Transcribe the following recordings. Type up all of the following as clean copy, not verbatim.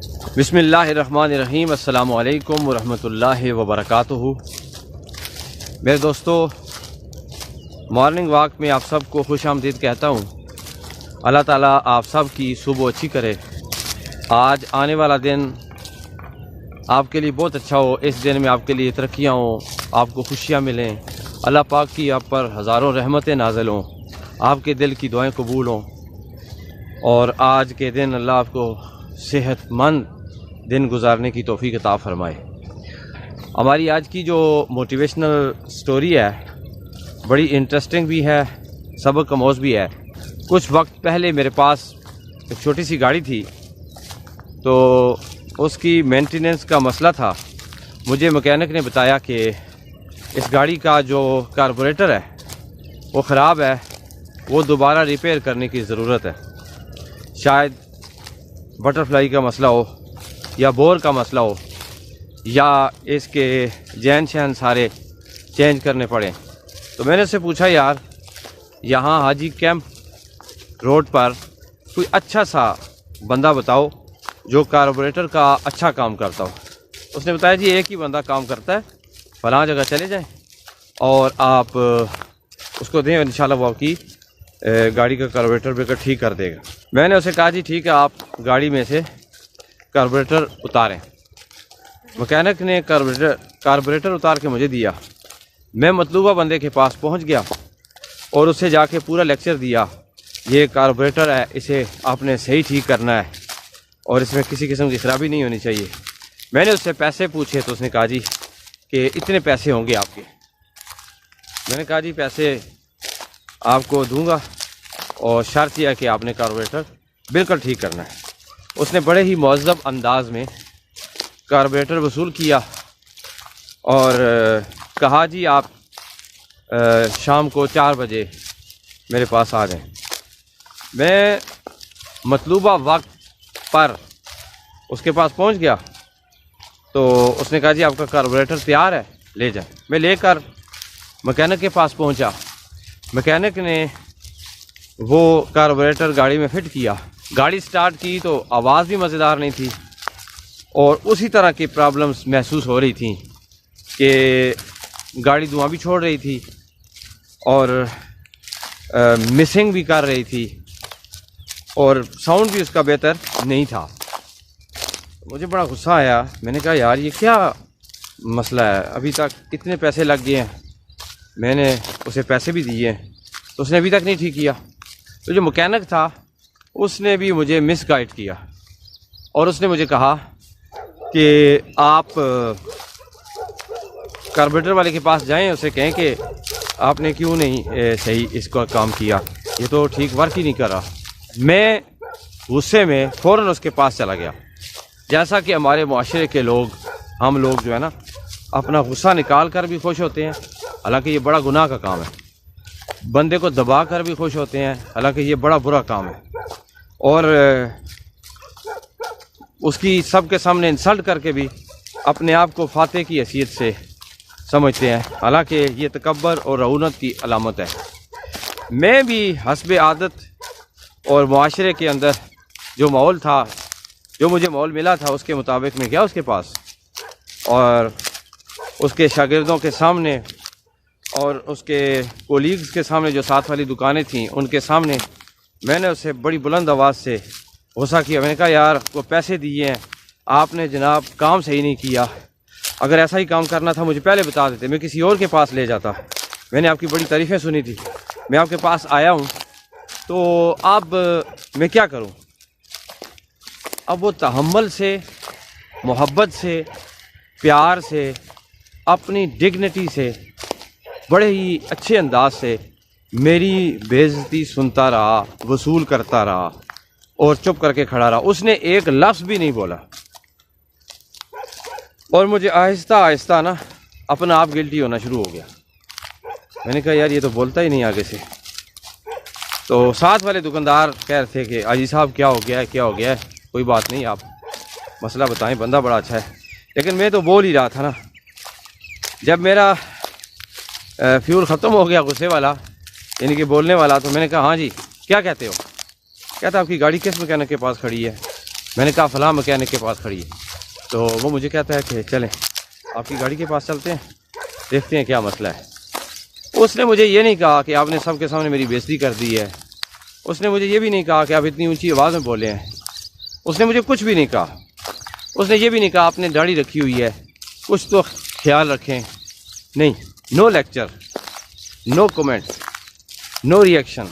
بسم اللہ الرحمن الرحیم۔ السلام علیکم ورحمۃ اللہ وبرکاتہ۔ میرے دوستو، مارننگ واک میں آپ سب کو خوش آمدید کہتا ہوں۔ اللہ تعالیٰ آپ سب کی صبح اچھی کرے۔ آج آنے والا دن آپ کے لیے بہت اچھا ہو، اس دن میں آپ کے لیے ترقیاں ہوں، آپ کو خوشیاں ملیں، اللہ پاک کی آپ پر ہزاروں رحمتیں نازل ہوں، آپ کے دل کی دعائیں قبول ہوں، اور آج کے دن اللہ آپ کو صحت مند دن گزارنے کی توفیق عطا فرمائے۔ ہماری آج کی جو موٹیویشنل سٹوری ہے بڑی انٹرسٹنگ بھی ہے، سبق آموز بھی ہے۔ کچھ وقت پہلے میرے پاس ایک چھوٹی سی گاڑی تھی، تو اس کی مینٹیننس کا مسئلہ تھا۔ مجھے مکینک نے بتایا کہ اس گاڑی کا جو کاربوریٹر ہے وہ خراب ہے، وہ دوبارہ ریپیئر کرنے کی ضرورت ہے۔ شاید بٹر فلائی کا مسئلہ ہو یا بور کا مسئلہ ہو، یا اس کے جین شین سارے چینج کرنے پڑیں۔ تو میں نے اس سے پوچھا، یار یہاں حاجی کیمپ روڈ پر کوئی اچھا سا بندہ بتاؤ جو کاربوریٹر کا اچھا کام کرتا ہو۔ اس نے بتایا، جی ایک ہی بندہ کام کرتا ہے، فلاں جگہ چلے جائیں اور آپ اس کو دیں، انشاءاللہ وہ آپ کی گاڑی کا کاربوریٹر بریکر ٹھیک کر دے گا۔ میں نے اسے کہا، جی ٹھیک ہے، آپ گاڑی میں سے کاربوریٹر اتاریں۔ مکینک نے کاربوریٹر اتار کے مجھے دیا۔ میں مطلوبہ بندے کے پاس پہنچ گیا اور اسے جا کے پورا لیکچر دیا، یہ کاربوریٹر ہے، اسے آپ نے صحیح ٹھیک کرنا ہے اور اس میں کسی قسم کی خرابی نہیں ہونی چاہیے۔ میں نے اس سے پیسے پوچھے تو اس نے کہا، جی کہ اتنے پیسے ہوں گے آپ کے۔ میں نے کہا، جی پیسے آپ کو دوں گا اور شرط یہ ہے کہ آپ نے کاربوریٹر بالکل ٹھیک کرنا ہے۔ اس نے بڑے ہی مہذب انداز میں کاربوریٹر وصول کیا اور کہا، جی آپ شام کو 4 بجے میرے پاس آ جائیں۔ میں مطلوبہ وقت پر اس کے پاس پہنچ گیا تو اس نے کہا، جی آپ کا کاربوریٹر تیار ہے، لے جائیں۔ میں لے کر مکینک کے پاس پہنچا۔ مکینک نے وہ کاربوریٹر گاڑی میں فٹ کیا۔ گاڑی سٹارٹ کی تو آواز بھی مزیدار نہیں تھی اور اسی طرح کی پرابلمز محسوس ہو رہی تھیں کہ گاڑی دھواں بھی چھوڑ رہی تھی اور مسنگ بھی کر رہی تھی اور ساؤنڈ بھی اس کا بہتر نہیں تھا۔ مجھے بڑا غصہ آیا۔ میں نے کہا، یار یہ کیا مسئلہ ہے، ابھی تک اتنے پیسے لگ گئے ہیں، میں نے اسے پیسے بھی دیے ہیں تو اس نے ابھی تک نہیں ٹھیک کیا۔ تو جو مکینک تھا اس نے بھی مجھے مس گائیڈ کیا اور اس نے مجھے کہا کہ آپ کاربوریٹر والے کے پاس جائیں، اسے کہیں کہ آپ نے کیوں نہیں صحیح اس کا کام کیا، یہ تو ٹھیک ورک ہی نہیں کر رہا۔ میں غصے میں فوراً اس کے پاس چلا گیا۔ جیسا کہ ہمارے معاشرے کے لوگ، ہم لوگ جو ہے نا، اپنا غصہ نکال کر بھی خوش ہوتے ہیں، حالانکہ یہ بڑا گناہ کا کام ہے۔ بندے کو دبا کر بھی خوش ہوتے ہیں، حالانکہ یہ بڑا برا کام ہے، اور اس کی سب کے سامنے انسلٹ کر کے بھی اپنے آپ کو فاتح کی حیثیت سے سمجھتے ہیں، حالانکہ یہ تکبر اور رعونت کی علامت ہے۔ میں بھی حسب عادت اور معاشرے کے اندر جو ماحول تھا، جو مجھے ماحول ملا تھا، اس کے مطابق میں گیا اس کے پاس اور اس کے شاگردوں کے سامنے اور اس کے کولیگز کے سامنے، جو ساتھ والی دکانیں تھیں ان کے سامنے، میں نے اسے بڑی بلند آواز سے غصہ کیا۔ میں نے کہا، یار وہ پیسے دیے ہیں، آپ نے جناب کام صحیح نہیں کیا، اگر ایسا ہی کام کرنا تھا مجھے پہلے بتا دیتے، میں کسی اور کے پاس لے جاتا۔ میں نے آپ کی بڑی تعریفیں سنی تھی، میں آپ کے پاس آیا ہوں، تو اب میں کیا کروں؟ اب وہ تحمل سے، محبت سے، پیار سے، اپنی ڈگنیٹی سے، بڑے ہی اچھے انداز سے میری بے عزتی سنتا رہا، وصول کرتا رہا اور چپ کر کے کھڑا رہا۔ اس نے ایک لفظ بھی نہیں بولا اور مجھے آہستہ آہستہ نا اپنا آپ گلٹی ہونا شروع ہو گیا۔ میں نے کہا، یار یہ تو بولتا ہی نہیں آگے سے۔ تو ساتھ والے دکاندار کہہ رہے تھے کہ حاجی صاحب کیا ہو گیا ہے، کیا ہو گیا ہے، کوئی بات نہیں، آپ مسئلہ بتائیں، بندہ بڑا اچھا ہے۔ لیکن میں تو بول ہی رہا تھا نا۔ جب میرا فیول ختم ہو گیا غصے والا، یعنی کہ بولنے والا، تو میں نے کہا، ہاں جی کیا کہتے ہو؟ کہتا آپ کی گاڑی کس مکینک کے پاس کھڑی ہے؟ میں نے کہا فلاں مکینک کے پاس کھڑی ہے، تو وہ مجھے کہتا ہے کہ چلیں آپ کی گاڑی کے پاس چلتے ہیں، دیکھتے ہیں کیا مسئلہ ہے۔ اس نے مجھے یہ نہیں کہا کہ آپ نے سب کے سامنے میری بےزتی کر دی ہے، اس نے مجھے یہ بھی نہیں کہا کہ آپ اتنی اونچی آواز میں بولے ہیں، اس نے مجھے کچھ بھی نہیں کہا، اس نے یہ بھی نہیں کہا آپ نے داڑھی رکھی ہوئی ہے، کچھ تو خیال رکھیں۔ نہیں، نو لیکچر، نو کومنٹ، نو ریئیکشن،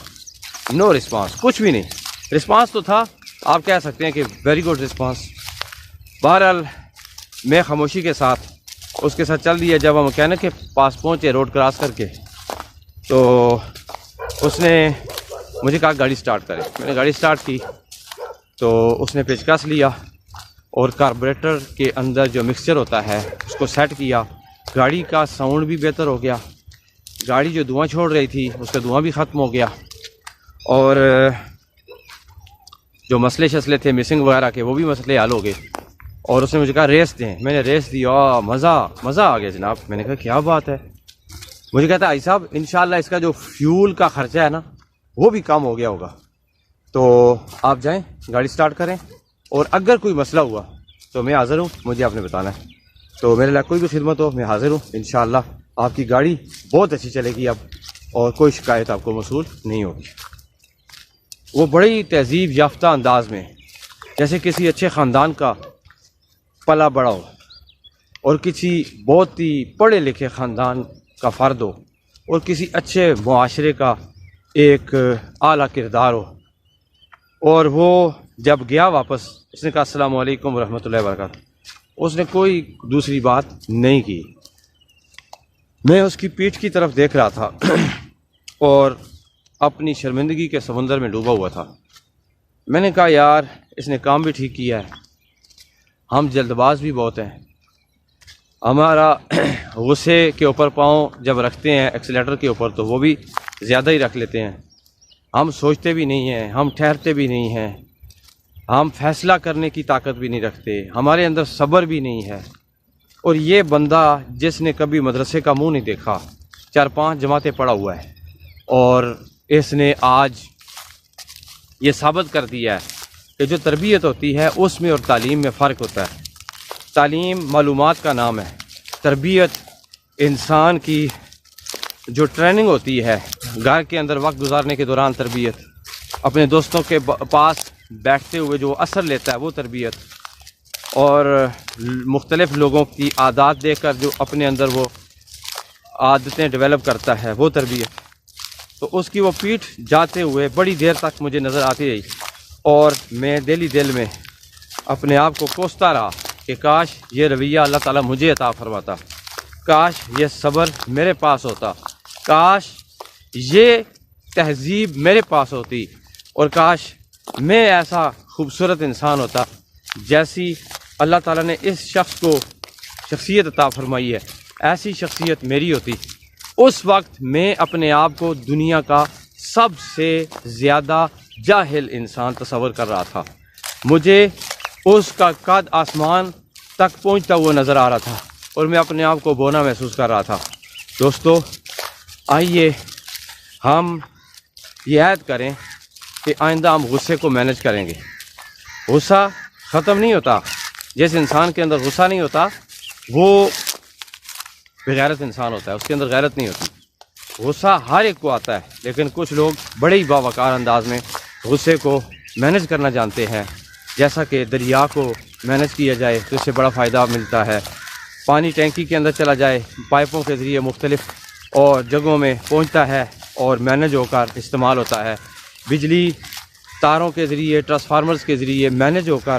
نو رسپانس، کچھ بھی نہیں۔ رسپانس تو تھا، آپ کہہ سکتے ہیں کہ ویری گڈ رسپانس۔ بہرحال میں خاموشی کے ساتھ اس کے ساتھ چل دیا۔ جب ہم مکینک کے پاس پہنچے روڈ کراس کر کے، تو اس نے مجھے کہا گاڑی سٹارٹ کرے۔ میں نے گاڑی سٹارٹ کی تو اس نے پیچکس لیا اور کاربوریٹر کے اندر جو مکسچر ہوتا ہے اس کو سیٹ کیا۔ گاڑی کا ساؤنڈ بھی بہتر ہو گیا، گاڑی جو دھواں چھوڑ رہی تھی اس کا دھواں بھی ختم ہو گیا، اور جو مسئلے شسلے تھے مسنگ وغیرہ کے وہ بھی مسئلے حل ہو گئے۔ اور اس نے مجھے کہا ریس دیں، میں نے ریس دی، مزہ آ گیا جناب۔ میں نے کہا کیا بات ہے؟ مجھے کہتا ہے آئی صاحب انشاءاللہ اس کا جو فیول کا خرچہ ہے نا وہ بھی کم ہو گیا ہوگا، تو آپ جائیں گاڑی سٹارٹ کریں، اور اگر کوئی مسئلہ ہوا تو میں حاضر ہوں، مجھے آپ نے بتانا ہے، تو میرے لیے کوئی بھی خدمت ہو میں حاضر ہوں انشاءاللہ۔ آپ کی گاڑی بہت اچھی چلے گی اب، اور کوئی شکایت آپ کو موصول نہیں ہوگی۔ وہ بڑی تہذیب یافتہ انداز میں، جیسے کسی اچھے خاندان کا پلا بڑا ہو اور کسی بہت ہی پڑھے لکھے خاندان کا فرد ہو اور کسی اچھے معاشرے کا ایک اعلیٰ کردار ہو، اور وہ جب گیا واپس اس نے کہا السلام علیکم ورحمۃ اللہ وبرکاتہ، اس نے کوئی دوسری بات نہیں کی۔ میں اس کی پیٹھ کی طرف دیکھ رہا تھا اور اپنی شرمندگی کے سمندر میں ڈوبا ہوا تھا۔ میں نے کہا یار اس نے کام بھی ٹھیک کیا ہے، ہم جلد باز بھی بہت ہیں، ہمارا غصے کے اوپر پاؤں جب رکھتے ہیں ایکسیلیٹر کے اوپر تو وہ بھی زیادہ ہی رکھ لیتے ہیں، ہم سوچتے بھی نہیں ہیں، ہم ٹھہرتے بھی نہیں ہیں، ہم فیصلہ کرنے کی طاقت بھی نہیں رکھتے، ہمارے اندر صبر بھی نہیں ہے۔ اور یہ بندہ جس نے کبھی مدرسے کا منہ نہیں دیکھا، 4-5 جماعتیں پڑھا ہوا ہے، اور اس نے آج یہ ثابت کر دیا ہے کہ جو تربیت ہوتی ہے اس میں اور تعلیم میں فرق ہوتا ہے۔ تعلیم معلومات کا نام ہے، تربیت انسان کی جو ٹریننگ ہوتی ہے، گھر کے اندر وقت گزارنے کے دوران تربیت، اپنے دوستوں کے پاس بیٹھتے ہوئے جو اثر لیتا ہے وہ تربیت، اور مختلف لوگوں کی عادات دیکھ کر جو اپنے اندر وہ عادتیں ڈیولپ کرتا ہے وہ تربیت۔ تو اس کی وہ پیٹھ جاتے ہوئے بڑی دیر تک مجھے نظر آتی رہی، اور میں دل میں اپنے آپ کو کوستا رہا کہ کاش یہ رویہ اللہ تعالیٰ مجھے عطا فرماتا، کاش یہ صبر میرے پاس ہوتا، کاش یہ تہذیب میرے پاس ہوتی، اور کاش میں ایسا خوبصورت انسان ہوتا جیسی اللہ تعالیٰ نے اس شخص کو شخصیت عطا فرمائی ہے، ایسی شخصیت میری ہوتی۔ اس وقت میں اپنے آپ کو دنیا کا سب سے زیادہ جاہل انسان تصور کر رہا تھا، مجھے اس کا قد آسمان تک پہنچتا ہوا نظر آ رہا تھا، اور میں اپنے آپ کو بونا محسوس کر رہا تھا۔ دوستو آئیے ہم یہ عہد کریں کہ آئندہ ہم غصے کو مینج کریں گے۔ غصہ ختم نہیں ہوتا، جس انسان کے اندر غصہ نہیں ہوتا وہ بغیرت انسان ہوتا ہے، اس کے اندر غیرت نہیں ہوتی۔ غصہ ہر ایک کو آتا ہے، لیکن کچھ لوگ بڑے ہی باوقار انداز میں غصے کو مینج کرنا جانتے ہیں، جیسا کہ دریا کو مینج کیا جائے تو اس سے بڑا فائدہ ملتا ہے، پانی ٹینکی کے اندر چلا جائے پائپوں کے ذریعے مختلف اور جگہوں میں پہنچتا ہے اور مینج ہو کر استعمال ہوتا ہے، بجلی تاروں کے ذریعے ٹرانسفارمرز کے ذریعے مینج ہو کر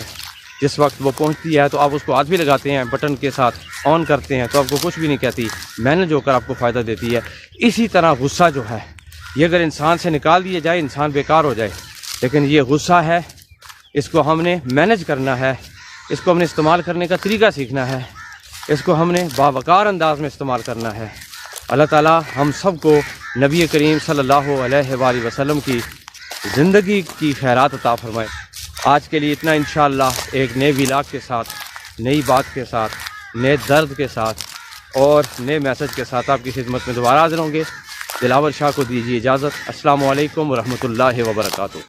جس وقت وہ پہنچتی ہے تو آپ اس کو ہاتھ بھی لگاتے ہیں بٹن کے ساتھ آن کرتے ہیں تو آپ کو کچھ بھی نہیں کہتی، مینج ہو کر آپ کو فائدہ دیتی ہے۔ اسی طرح غصہ جو ہے یہ اگر انسان سے نکال دیا جائے انسان بیکار ہو جائے، لیکن یہ غصہ ہے، اس کو ہم نے مینج کرنا ہے، اس کو ہم نے استعمال کرنے کا طریقہ سیکھنا ہے، اس کو ہم نے باوقار انداز میں استعمال کرنا ہے۔ اللہ تعالیٰ ہم سب کو نبی کریم صلی اللہ علیہ وآلہ وسلم کی زندگی کی خیرات عطا فرمائے۔ آج کے لیے اتنا، انشاءاللہ ایک نئے ولاگ کے ساتھ، نئی بات کے ساتھ، نئے درد کے ساتھ اور نئے میسج کے ساتھ آپ کی خدمت میں دوبارہ حاضر ہوں گے۔ دلاور شاہ کو دیجیے اجازت۔ السلام علیکم ورحمۃ اللہ وبرکاتہ۔